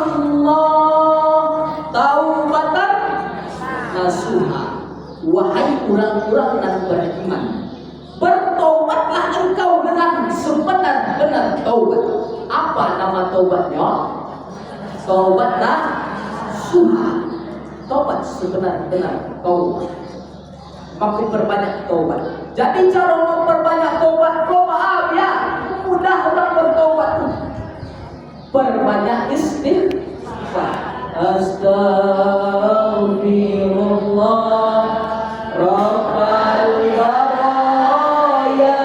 Allah taubatan nasuha. Wahai orang-orang yang beriman, bertaubatlah engkau dengan sebenar-benar taubat. Apa nama taubatnya? Taubat nasuha. Taubat sebenar-benar taubat. Makin berbanyak taubat. Jadi cara memperbanyak taubat, maaf ya, mudah orang bertaubat tuh. Perbanyak istighfar. Astaghfirullah Rabbal baraya.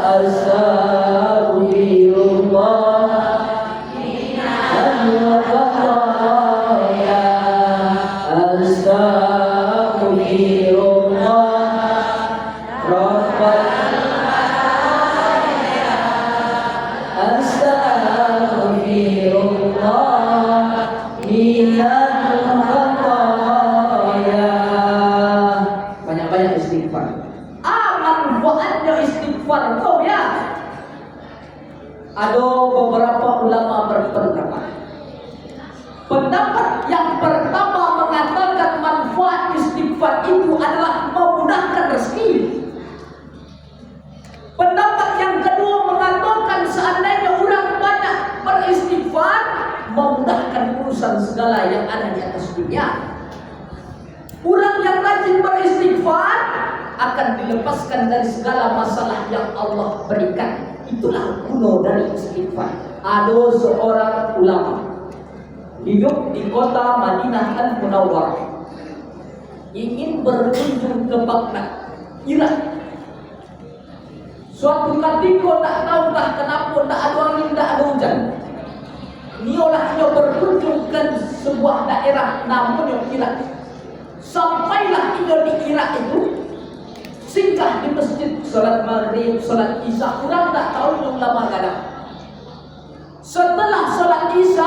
Astaghfirullah minal baraya. Astaghfirullah Rabbal banyak-banyak istighfar. Manfaatnya istighfar kau ya. Ada beberapa ulama berpendapat. Pendapat yang pertama mengatakan manfaat istighfar itu adalah memudahkan rezeki. Pendapat yang kedua mengatakan seandainya orang banyak beristighfar, memudahkan urusan segala yang ada di atas dunia. Orang yang rajin beristighfar akan dilepaskan dari segala masalah yang Allah berikan. Itulah guna dari istighfar. Ada seorang ulama hidup di kota Madinah Al-Munawwarah, ingin berkunjung ke Baghdad, Irak. Suatu ketika tak tahukah kenapa tak ada angin, tak ada hujan. Niolahnya berkunjung ke sebuah daerah namanya Irak. Sampailah ia di Irak itu, singgah di masjid, salat maghrib, salat isya, kurang tak tahu yang lama kadang. Setelah salat isya,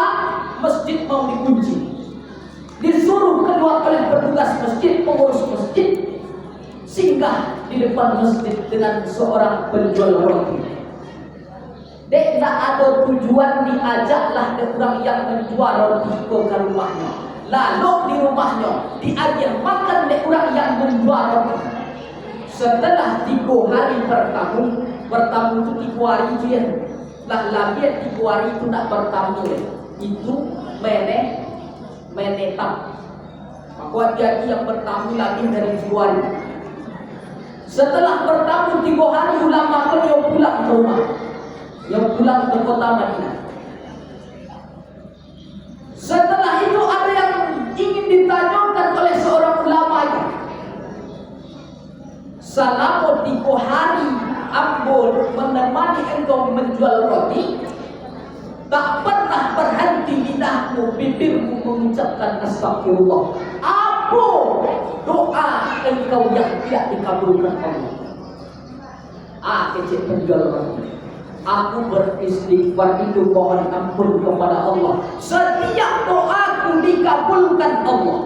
masjid mau dikunci. Disuruh keluar oleh petugas masjid, pengurus masjid, singgah di depan masjid dengan seorang penjual roti. Dek tak ada tujuan, diajaklah orang yang menjual roti ke rumahnya. Lalu di rumahnya diajak makan dek orang yang menjual roti. Setelah 3 hari bertamu itu 3 hari je. Lah lagi 3 hari itu nak bertamu. Itu menetap. Maka jadi yang bertamu lagi dari 2 hari. Setelah bertamu 3 hari, ulama dia pulang ke rumah. Dia pulang ke kota Madinah. Setelah itu ada yang ingin ditanyakan oleh seorang ulama itu. Selama 3 hari ambo menemani engkau menjual roti, tak pernah berhenti lidahmu, bibirmu mengucapkan astagfirullah. Apa doa engkau yang tidak dikabulkan Allah? Kecil penjual roti. Aku beristighfar itu mohon ampun kepada Allah. Setiap doaku dikabulkan Allah.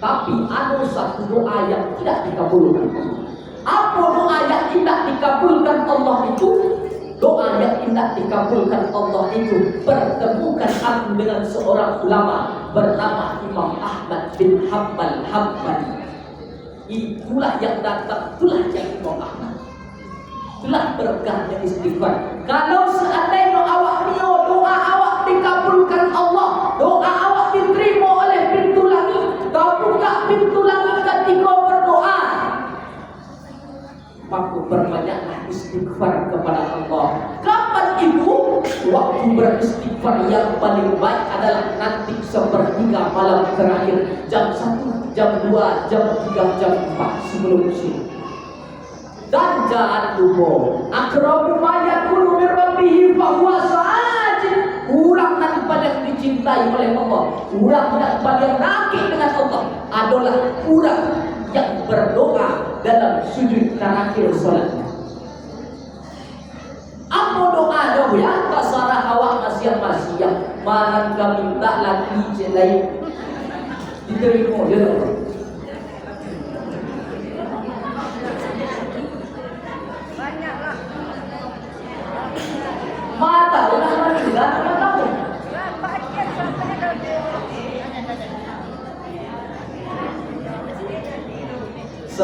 Tapi ada satu doa yang tidak dikabulkan Allah. Apa doa yang tidak dikabulkan Allah itu? Doa yang tidak dikabulkan Allah itu, pertemukan aku dengan seorang ulama bernama Imam Ahmad bin Hanbal Hambali. Itulah yang datang, itulah yang Imam Ahmad. Itulah berkahnya istighfar. Kalau seandainya awak niat doa awak dikabulkan Allah, doa awak diterima oleh pintu langit, kau buka pintu langit ketika berdoa, maka berbanyaklah istighfar kepada Allah. Kapan itu? Waktu beristighfar yang paling baik adalah nanti sepertiga malam terakhir, jam 1, jam 2, jam 3, jam 4 sebelum subuh. Dan jangan lupa, akrabu ma yakunu min rabbih fa huwa sajid. Orang yang paling dicintai oleh Allah, orang yang paling rakyat dengan Allah adalah orang yang berdoa dalam sujud terakhir salatnya. Apa doa dong ya? Kasarah awak masyam-masyam, marang kami tak lagi jelai diterima dia. Mata udah mana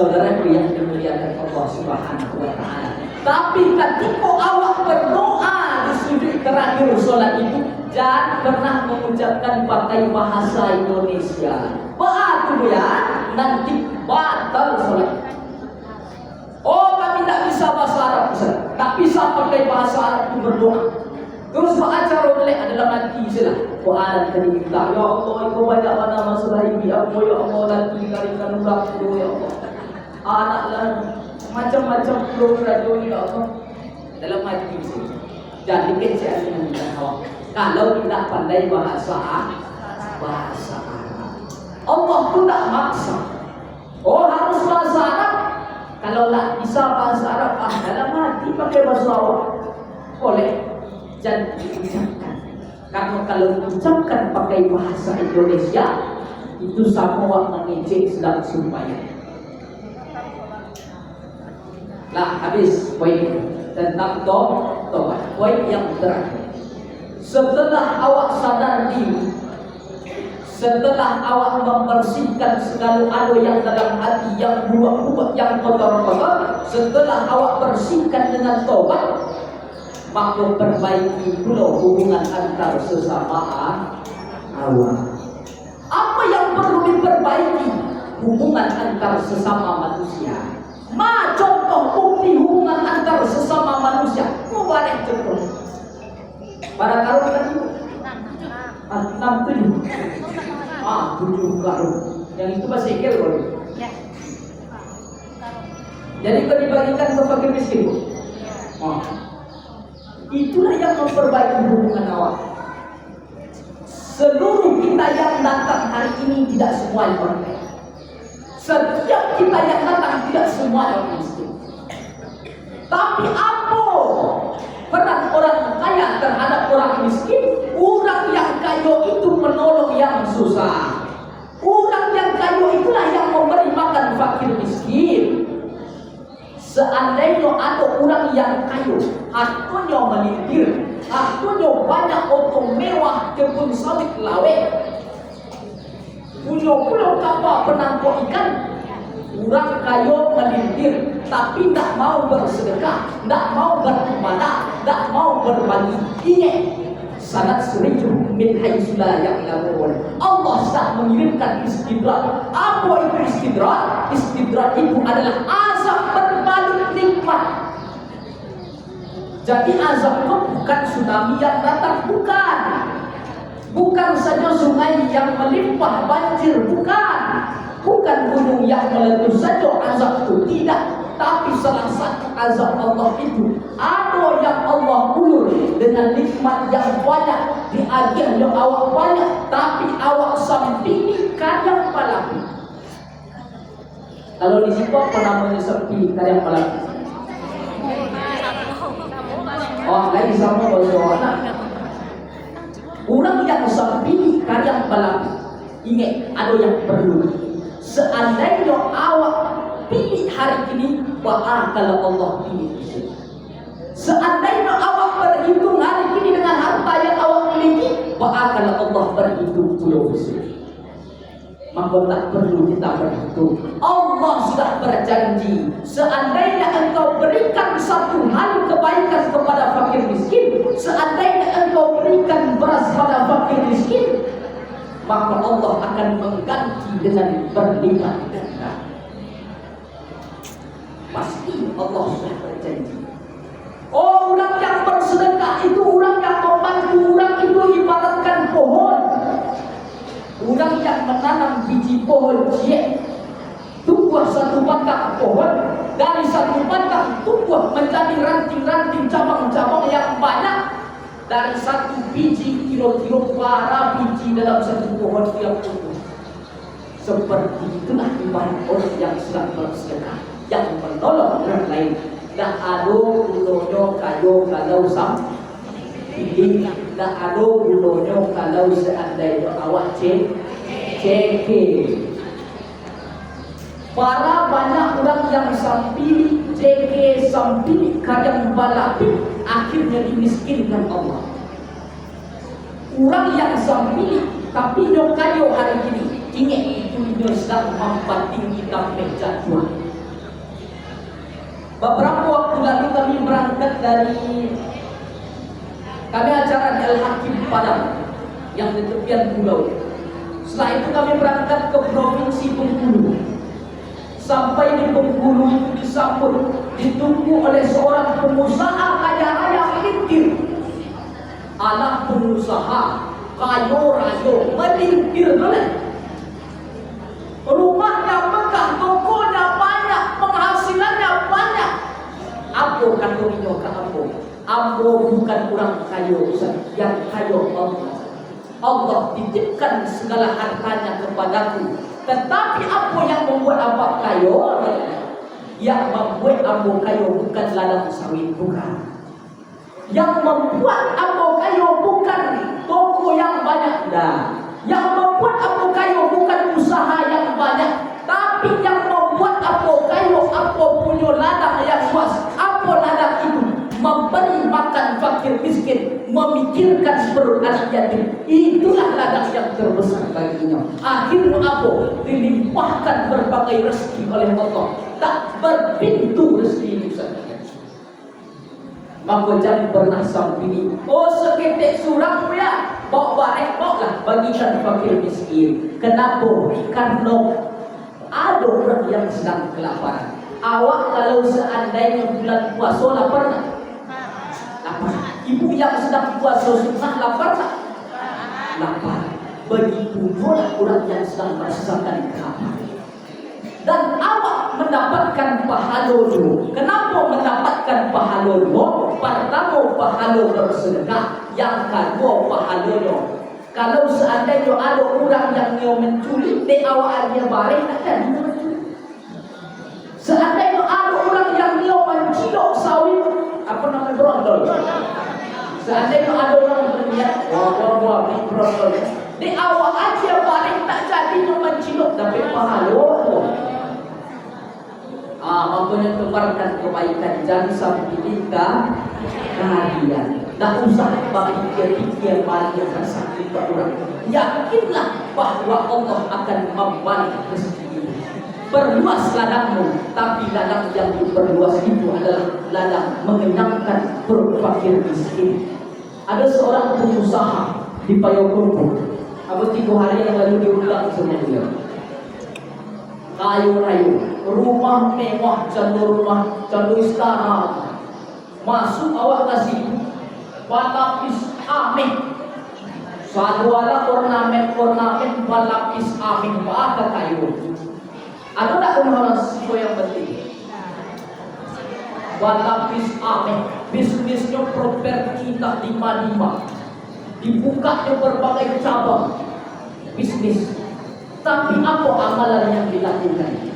Saudara yang dimuliakan Allah Subhanahu wa taala. Tapi ketika awak berdoa di sujud terakhir salat itu, jangan pernah mengucapkan pakai bahasa Indonesia. Betul ya, nanti batal salat. Oh, kami tidak bisa bahasa Arab, tak bisa pakai bahasa Arab itu berdoa. Terus acara boleh adalah mati saja. Quran tadi minta, ya Allah, Engkau banyak mana masalah ini, aku ya Allah, nanti karikan aku ya Allah. Anaklah macam-macam radio ya Allah. Dalam hati saja. Jadi kecil dengan awak. Kalau tidak pandai bahasa Arab, Allah tu tak maksa. Oh, harus bahasa Arab. Kalau tak bisa bahasa Arab, dalam hati pakai bahasa awak. Boleh. Jangan diucapkan. Karena kalau diucapkan pakai bahasa Indonesia, itu sama awak mengejek sedang sembahyang. Lah, habis poin tentang tobat. Poin yang terakhir. Setelah awak sadar diri, setelah awak membersihkan segala ado yang dalam hati, yang buruk-buruk, yang kotor-kotor, setelah awak bersihkan dengan tobat, maka perbaiki pula hubungan antar sesama awak. Apa yang perlu diperbaiki? Hubungan antar sesama manusia. Contoh bukti hubungan antar sesama manusia. Mubarak contoh. Pada karung tadi 6-7 7 karung. Yang itu masih kecil loh. Jadi kalau dibagikan ke fakir miskin, itulah yang memperbaiki hubungan awak. Seluruh kita yang datang hari ini tidak semua yang berkaya. Setiap kita yang datang tidak semua yang miskin. Tapi apa peran orang kaya terhadap orang miskin? Orang yang kaya itu menolong yang susah. Orang yang kaya itulah yang memberi makan fakir miskin. Seandainya ada orang yang kaya, hartanya melintir, hartanya banyak auto mewah, kebun sawit lawet, punya pulau kapal penangkap ikan, orang kaya melintir, tapi tidak mau bersedekah, tidak mau beribadah, tidak mau berbagi. Ingat, sangat serius min haitsu la ya'lamun. Allah sedang mengirimkan istidrak. Apa itu istidrak? Istidrak itu adalah azab berbalik nikmat. Jadi azab itu bukan tsunami yang datang, bukan. Bukan saja sungai yang melimpah banjir, bukan. Bukan gunung yang meletus saja azab itu, tidak. Tapi salah satu azab Allah itu ada yang Allah ulur dengan nikmat yang banyak, diagihnya awak banyak, tapi awak sampingi kadang palapi. Kalau di situ apa namanya sampingi kadang palapi? Oh, lagi sama bahasa orang. Orang yang sampingi kadang palapi. Ingat, ada yang perlu. Seandainya awak pilih hari ini, kalau Allah pilih di sini. Seandainya awak berhitung hari ini dengan harta yang awak miliki, kalau Allah berhitung pulau di sini. Maka tak perlu kita berhitung. Allah sudah berjanji, seandainya engkau berikan satu hari kebaikan kepada fakir miskin, seandainya engkau berikan beras pada fakir miskin, maka Allah akan mengganti dengan berlipat ganda. Pasti Allah sudah berjanji. Oh, orang yang bersedekah itu orang yang membantu, orang itu ibaratkan pohon. Orang yang menanam biji pohon cie, tumbuh satu batang pohon, dari satu batang tumbuh menjadi ranting-ranting cabang-cabang yang banyak. Dari satu biji kira-kira para biji dalam satu pohon yang tumbuh. Seperti itulah ibarat orang yang sedang bersedekah, yang menolong orang lain. Dah ada gunanya kayo kalau pilih, dah ada gunanya kalau seandainya awak cek. Para banyak orang yang sampili, sampili kadang balapi, akhirnya dimiskinkan Allah. Orang yang sampili tapi yang kayo hari ini, ingat itu dia sedang membanding kita meja jual. Beberapa waktu lalu kami berangkat dari acara di Al-Hakim Padang yang di tepian pulau. Setelah itu kami berangkat ke Provinsi Bengkulu. Sampai di Bengkulu itu disambut, ditunggu oleh seorang pengusaha kaya raya melintir. Anak pengusaha kaya raya melintir boleh. Rumahnya megah, tokonya banyak, penghasilannya banyak. Apa kata ini ke apa? Ambo bukan orang kaya, yang kaya Allah. Allah titipkan segala hartanya kepadaku. Tetapi apa yang membuat abang kaya? Yang membuat abang kaya bukan ladang sawit, bukan. Yang membuat abang kaya bukan toko yang banyak, dah. Yang membuat abang kaya bukan usaha yang banyak, tapi yang membuat abang kaya apa punya ladang yang luas. Apa ladang itu? Memberi makan fakir miskin, memikirkan perut anak yatim. Itulah ladang yang terbesar baginya. Akhirnya apa? Dilimpahkan berbagai rezeki oleh Allah. Tak berpintu rezeki itu saja. Maka jangan pernah sampini, oh seketek surang ya, bawa barek bawa lah, bagikan fakir miskin. Kenapa? Karena ada orang yang sedang kelaparan. Awak kalau seandainya bulan puasa lapar tak? Lapar. Ibu yang sedang puasa sunnah lapar tak? Lapar. Begitu pula orang yang sedang merasakan kelaparan. Dan awak mendapatkan pahala dulu. Kenapa mendapatkan pahala dulu? Pertama pahala bersedekah, yang kedua pahala. Kalau seandainya ada orang yang dia menculik, dia awak dia bareng tak ada dia menculik. Seandainya ada orang yang dia mencilok sawit, apa namanya berondol. Seandainya ada orang berniat, wah berondol. Dia awak aja bareng tak jadi dia mencilok, tapi pahala. Makanya tebarkan kebaikan, jangan sampai nikah kalian. Tak usah berpikir-pikir balik sakit orang. Yakinlah bahwa Allah akan membalik rezeki. Perluas ladangmu, tapi ladang yang diperluas itu adalah ladang mengenyangkan perut fakir miskin. Ada seorang pengusaha di Payakumbuh. 3 hari yang lalu diulang sama dia. Kayu-kayu, rumah mewah, candu istana. Masuk awak kasih balapis amin. Saduala ornamen balapis amin pakai kayu. Ada tak orang siapa yang penting? Balapis amin. Bisnisnya properti tak lima. Dibukanya berbagai cabang bisnis. Tapi apa amalan yang dilakukan?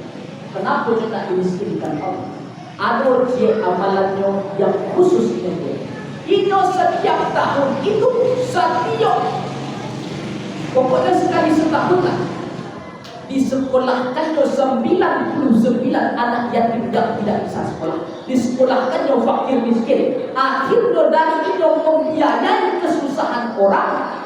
Kenapa tidak dimiskinkan Allah? Ada amalannya yang khusus ini. Itu setiap tahun, itu setiap pokoknya sekali setahun lah. Disekolahkannya 99 anak yatim yang tidak bisa sekolah. Disekolahkannya fakir miskin. Akhirnya dari itu membiayai kesusahan orang.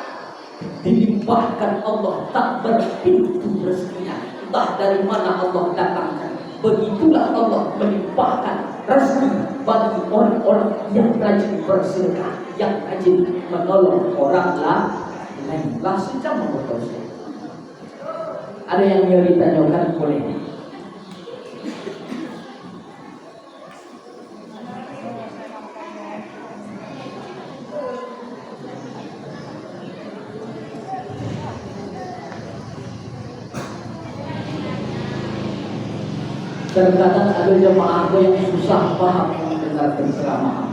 Dilimpahkan Allah tak berpintu rezekinya. Entah dari mana Allah datangkan. Begitulah Allah melimpahkan rezeki bagi orang-orang yang rajin bersedekah, yang rajin menolong orang lain. Langsung jangan berdosa. Ada yang mau ditanyakan boleh. Terkadang ada jemaah yang susah paham mendengarkan ceramah.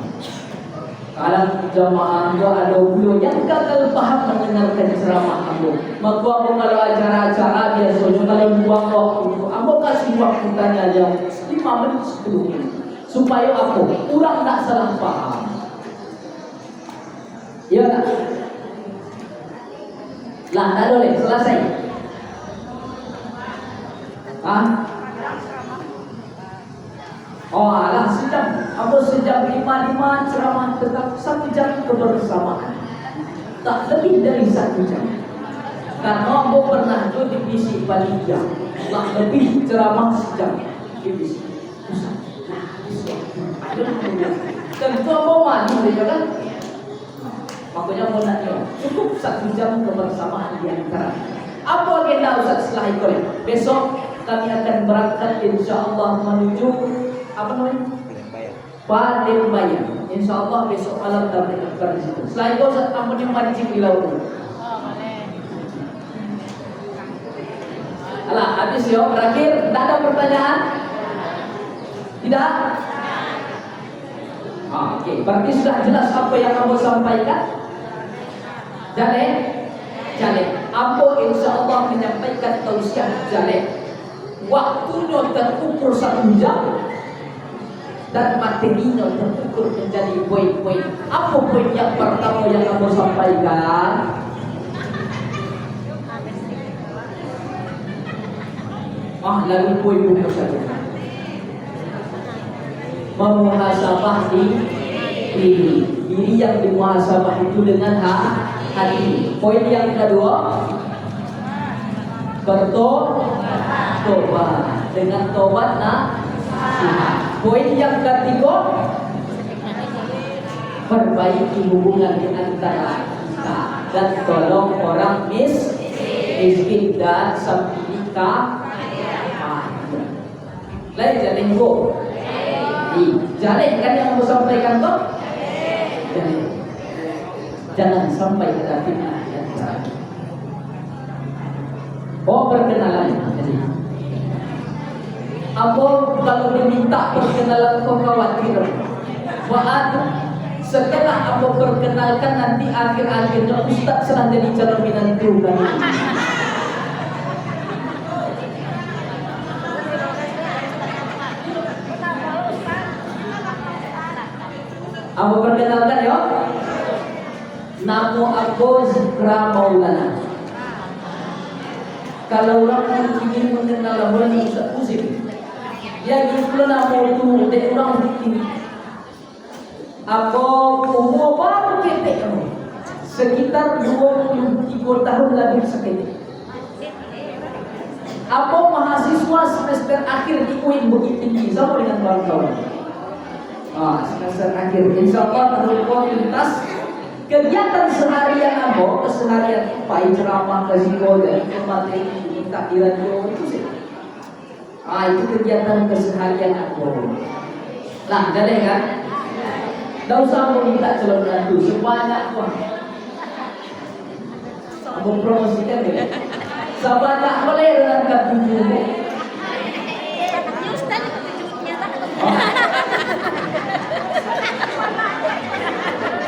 Kalau jemaah ada beliau yang gagal paham mendengarkan ceramah ambo, maka ambo kalau acara-acara biasanya kalau buang waktu, ambo kasih waktu tanya jawab 5 menit 10 menit supaya apa? Orang tak salah paham. Ya tak? Lah, tak boleh selesai. Oh alah sejam, apa sejam 5 ceramah tetap 1 jam kebersamaan. Tak lebih dari 1 jam. Karena aku pernah di divisi panitia, tak lebih ceramah sejam divisi. Nah, Tentu mau mandi ya kan? Makanya mau nanya, cukup 1 jam kebersamaan di antara. Apa agenda Ustaz setelah itu? Besok kami akan berangkat insyaallah menuju apa namanya? Palembang. Insyaallah besok malam kami akan di situ. Setelah itu Ustaz tamunya mancing di laut. Alah, habis ya, berakhir. Tidak ada pertanyaan? Tidak? Oke, berarti sudah jelas apa yang kamu sampaikan? Jalek? Jalek. Aku insyaallah menyampaikan tausiah jalek. Waktunya terukur 1 jam dan materinya terukur menjadi poin-poin. Apa poin yang pertama yang kamu sampaikan? Lalu poin saja. Memuhasabah diri yang dimuhasabah itu dengan hati. Poin yang kedua, bertobat dengan tobat nasihat. Poin yang ketiga, perbaiki hubungan di antara kita dan tolong orang miskin dan sampai nikah. Lain jalan go. Jalan kan yang mau sampaikan tuh. Jangan sampai ada fitnah di antara. Perkenalan. Apa kalau diminta perkenalan kau khawatir? Setelah aku perkenalkan nanti akhir-akhirnya Ustaz sedang jadi calon menantu kan. Aku perkenalkan ya. Nama aku Zikra Maulana. Kalau orang ingin mengenal orang Ustaz Musik, ya gitu nama itu dari orang bikin. Aku umur baru ketek sekitar 23 tahun lebih sekitar. Aku mahasiswa semester akhir di UIN Bukit Tinggi sama dengan kawan-kawan. Semester akhir insyaallah menurut lintas kegiatan seharian aku keseharian pai ceramah kasih dan materi takdiran itu sih. Itu kegiatan keseharian aku. Nah, ada kan? Tidak usah mau minta calon menantu sebanyak pun. Aku promosikan ya. Sebanyak boleh dengan ketujuh.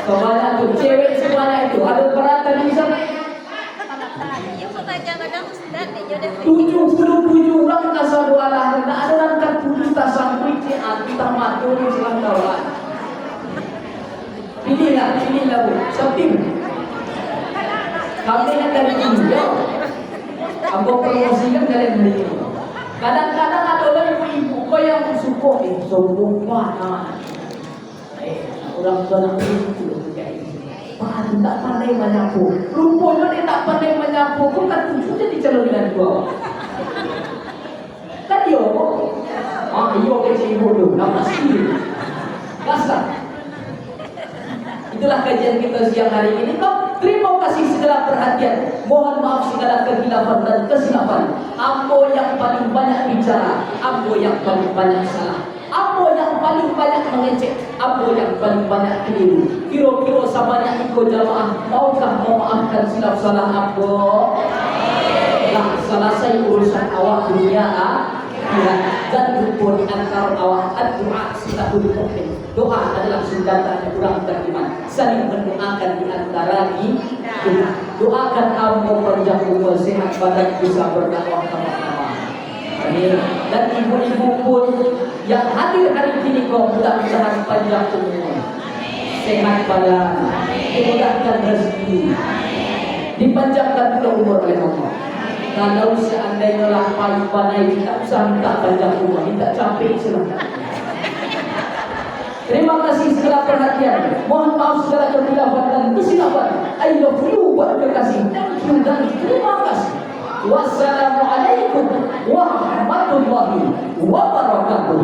Sebanyak itu cewek sebanyak itu ada perhatian di sana. 77 orang kasar Allah dan ada angkat 7 tasangkuit kita matur selang kawan. Pilihlah bu, setim. Kami akan tinjau. Aku promosikan kalian beli. Kadang-kadang ada orang ibu-ibu kau yang suka sombong mana. Orang tua itu tak pandai menyapu. Rupanya dia tak pandai menyapu. Kau kan tujuh jadi calon dengan gua. Kan yo. Yo kecil bodoh. Nama sih. Kasar. Itulah kajian kita siang hari ini. Terima kasih segala perhatian. Mohon maaf segala kehilafan dan kesilapan. Ambo yang paling banyak bicara, ambo yang paling banyak salah, ambo yang paling banyak mengecek, ambo yang paling banyak keliru. Kira-kira sebanyak itu jamaah maukah memaafkan silap salah ambo? Nah, selesai urusan awak dunia dan rukun di antara awak doa silahul mu'min. Doa adalah senjata yang kurang beriman. Saling mendoakan di antara kita. Doakan ambo panjang umur sehat badan bisa berdakwah sama-sama. Dan ibu-ibu pun yang hadir hari ini kau mudah-mudahan panjang umur, sehat badan, dimudahkan rezeki, dipanjangkan pula umur oleh Allah. Kalau seandainya lapai panai tidak usah minta panjang umur, minta capek silahkan. Terima kasih segala perhatian. Mohon maaf segala kehilafan dan kesilapan. I love you buat kasih. Thank you dan terima kasih. Wassalamualaikum warahmatullahi wabarakatuh.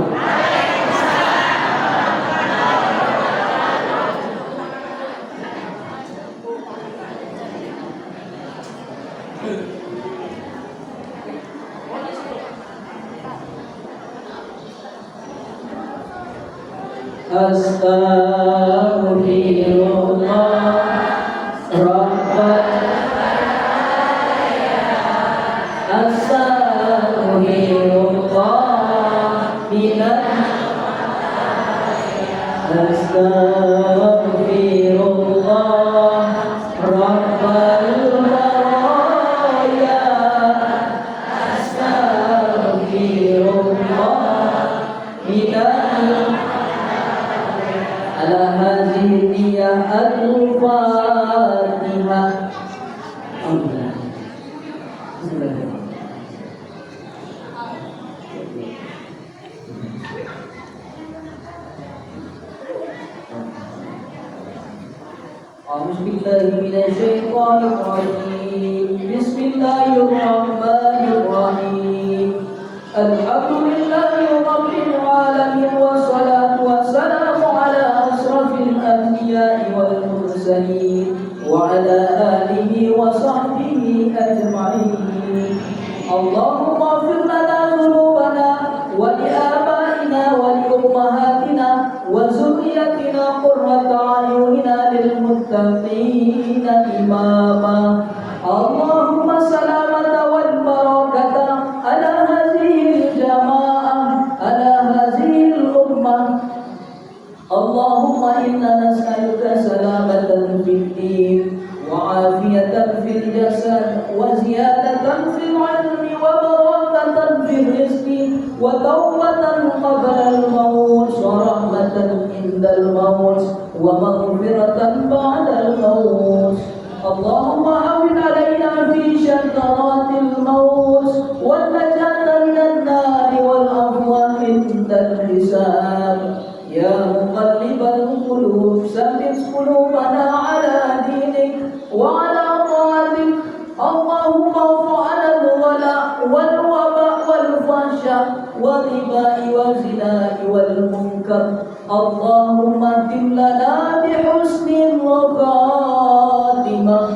Astaghfirullah Astaghfirullah Rabbal baraya Astaghfirullah ala hadhihi niyah al-fatihah. Bismillahirrahmanirrahim. Alhamdulillahi rabbil alamin wassalatu wassalamu ala asrafil anbiya'i wal mursalin wa ala alihi wa sahbihi ajma'in. Allahumma ighfir lana dhunubana wa li abaina wa li ummahatina wa zurriyyatina qurrata a'yunina lil muttaqina imama. Allahumma salamata wal barakata ala hadhihi al-jama'ah ala hadhihi al-ummah. Allahumma inna nas'aluka salamatan fid din wa afiyatan fil jasad wa ziyadatan fil ilmi wa barakatan fil rizqi wa tawbatan qabla al-maut wa rahmatan inda al-maut wa maghfiratan ba'da al-maut. Allahumma hawwin alaina fi syakaratil maut wal najata minan nar wal afwa inda al-hisab. Ya muqallibal qulub tsabbit qulubana ala dinik wa ala ta'atik. Allahumma fa'ala al-wala wal waba wal fahsya wal riba wal zina wal munkar. Allahumma tim lana bi husnil khatimah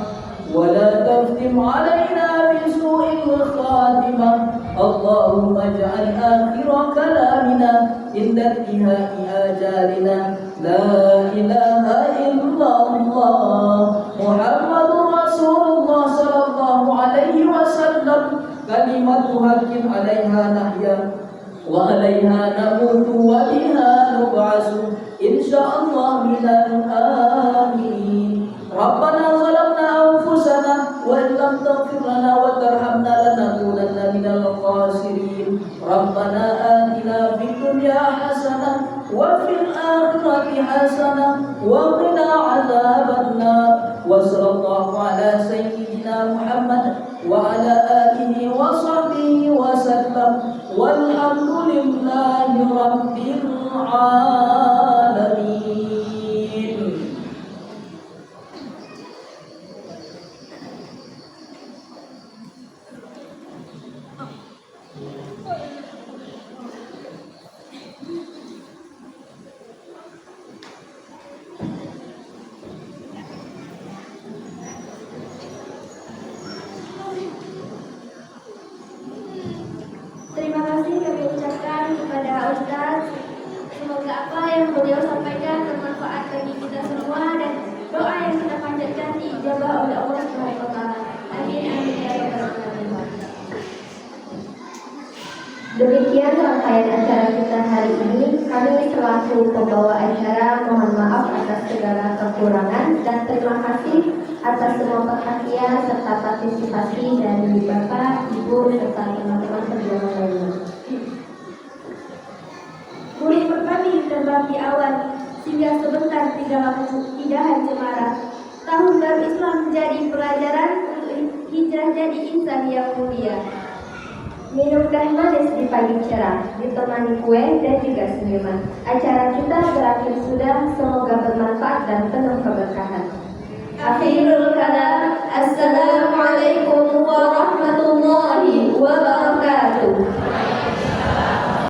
wa la taftim alaina bi su'il khatimah. Allahumma ij'al akhira kalamina inda intihai ajalina la ilaha illallah Muhammadur Rasulullah sallallahu alaihi wasallam. Kalimatu haqqin 'alaiha nahya wa 'alaiha namutu wa biha nub'asu insyaallah minal amin. Rabbana zalamna anfusana wa illam taghfir lana wa tarhamna lanakunanna minal khasirin. Rabbana atina fid dunya hasanah wa fil akhirati hasanah wa qina adzabannar. Wa sallallahu ala sayyidina Muhammad wa ala alihi wa sahbihi wa sallam. Walhamdulillahi rabbil alamin. Terima kasih kami ucapkan kepada Ustaz. Semoga apa yang beliau sampaikan bermanfaat bagi kita semua dan doa yang kita panjatkan diijabah oleh Allah Subhanahu wa taala. Amin amin ya rabbal alamin. Demikian rangkaian acara kita hari ini. Kami selaku pembawa acara mohon maaf atas segala kekurangan dan terima kasih atas semua perhatian serta partisipasi dari Bapak, Ibu, serta teman-teman perjuangan lainnya. Murid berkami terbagi awal sehingga sebentar tidak cemara. Tahun baru Islam menjadi pelajaran untuk hijrah jadi insan yang mulia. Minum teh manis di pagi cerah, ditemani kue dan juga senyuman. Acara kita berakhir sudah, semoga bermanfaat dan penuh keberkahan. Akhirul kalam, assalamualaikum warahmatullahi wabarakatuh.